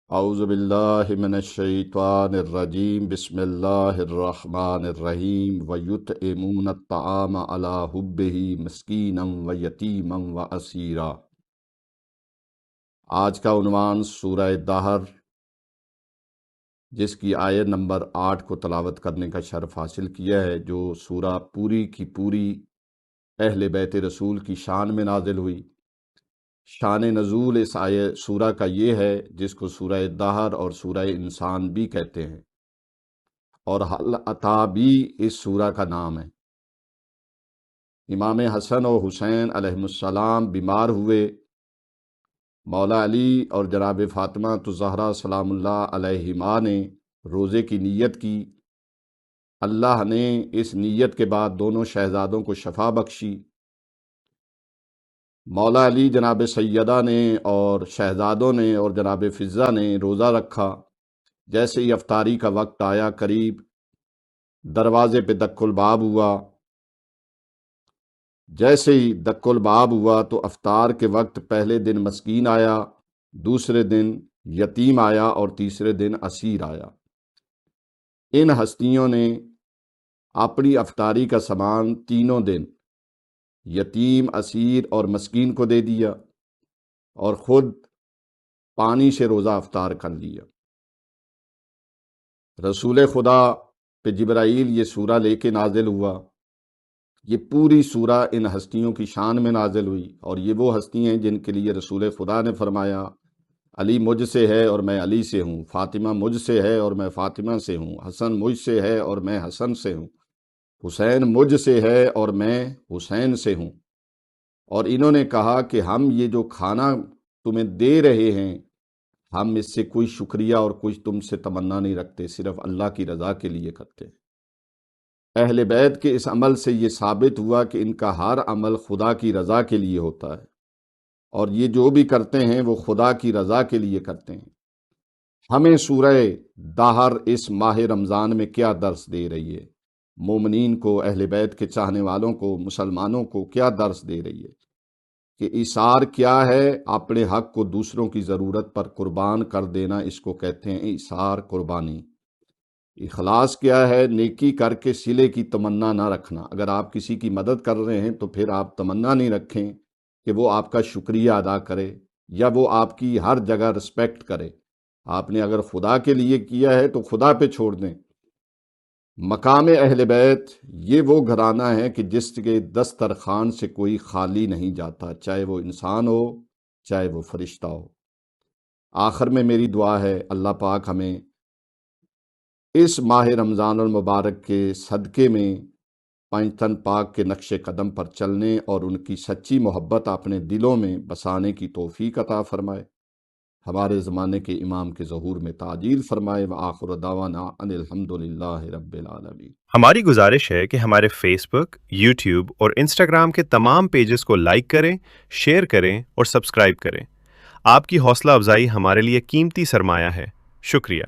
اعوذ باللہ من الشیطان الرجیم بسم اللہ الرحمن الرحیم ویطعمون الطعام علی حبہ مسکینا ویتیما واسیرا۔ آج کا عنوان سورہ دہر، جس کی آیت نمبر 8 کو تلاوت کرنے کا شرف حاصل کیا ہے، جو سورہ پوری کی پوری اہل بیت رسول کی شان میں نازل ہوئی۔ شان نزول اس سورہ کا یہ ہے جس کو سورہ دہر اور سورہ انسان بھی کہتے ہیں، اور حل عطا بھی اس سورہ کا نام ہے۔ امام حسن و حسین علیہ السلام بیمار ہوئے، مولا علی اور جناب فاطمہ الزہرا سلام اللہ علیہما نے روزے کی نیت کی۔ اللہ نے اس نیت کے بعد دونوں شہزادوں کو شفا بخشی۔ مولا علی جناب سیدہ نے اور شہزادوں نے اور جناب فضہ نے روزہ رکھا۔ جیسے ہی افطاری کا وقت آیا، قریب دروازے پہ دق الباب ہوا۔ جیسے ہی دق الباب ہوا تو افطار کے وقت پہلے دن مسکین آیا، دوسرے دن یتیم آیا اور تیسرے دن اسیر آیا۔ ان ہستیوں نے اپنی افطاری کا سامان تینوں دن یتیم، اسیر اور مسکین کو دے دیا اور خود پانی سے روزہ افطار کر لیا۔ رسول خدا پہ جبرائیل یہ سورہ لے کے نازل ہوا۔ یہ پوری سورہ ان ہستیوں کی شان میں نازل ہوئی، اور یہ وہ ہستی ہیں جن کے لیے رسول خدا نے فرمایا علی مجھ سے ہے اور میں علی سے ہوں، فاطمہ مجھ سے ہے اور میں فاطمہ سے ہوں، حسن مجھ سے ہے اور میں حسن سے ہوں، حسین مجھ سے ہے اور میں حسین سے ہوں۔ اور انہوں نے کہا کہ ہم یہ جو کھانا تمہیں دے رہے ہیں، ہم اس سے کوئی شکریہ اور کچھ تم سے تمنا نہیں رکھتے، صرف اللہ کی رضا کے لیے کرتے ہیں۔ اہل بیت کے اس عمل سے یہ ثابت ہوا کہ ان کا ہر عمل خدا کی رضا کے لیے ہوتا ہے، اور یہ جو بھی کرتے ہیں وہ خدا کی رضا کے لیے کرتے ہیں۔ ہمیں سورہ دہر اس ماہ رمضان میں کیا درس دے رہی ہے؟ مومنین کو، اہل بیت کے چاہنے والوں کو، مسلمانوں کو کیا درس دے رہی ہے کہ ایثار کیا ہے؟ اپنے حق کو دوسروں کی ضرورت پر قربان کر دینا، اس کو کہتے ہیں ایثار، قربانی۔ اخلاص کیا ہے؟ نیکی کر کے صلے کی تمنا نہ رکھنا۔ اگر آپ کسی کی مدد کر رہے ہیں تو پھر آپ تمنا نہیں رکھیں کہ وہ آپ کا شکریہ ادا کرے یا وہ آپ کی ہر جگہ رسپیکٹ کرے۔ آپ نے اگر خدا کے لیے کیا ہے تو خدا پہ چھوڑ دیں۔ مقام اہل بیت یہ وہ گھرانہ ہے کہ جس کے دسترخوان سے کوئی خالی نہیں جاتا، چاہے وہ انسان ہو چاہے وہ فرشتہ ہو۔ آخر میں میری دعا ہے اللہ پاک ہمیں اس ماہ رمضان المبارک کے صدقے میں پنجتن پاک کے نقش قدم پر چلنے اور ان کی سچی محبت اپنے دلوں میں بسانے کی توفیق عطا فرمائے، ہمارے زمانے کے امام کے ظہور میں تعجیل فرمائے۔ وآخر دعوانا ان الحمدللہ رب العالمین۔ ہماری گزارش ہے کہ ہمارے فیس بک، یوٹیوب اور انسٹاگرام کے تمام پیجز کو لائک کریں، شیئر کریں اور سبسکرائب کریں۔ آپ کی حوصلہ افزائی ہمارے لیے قیمتی سرمایہ ہے۔ شکریہ۔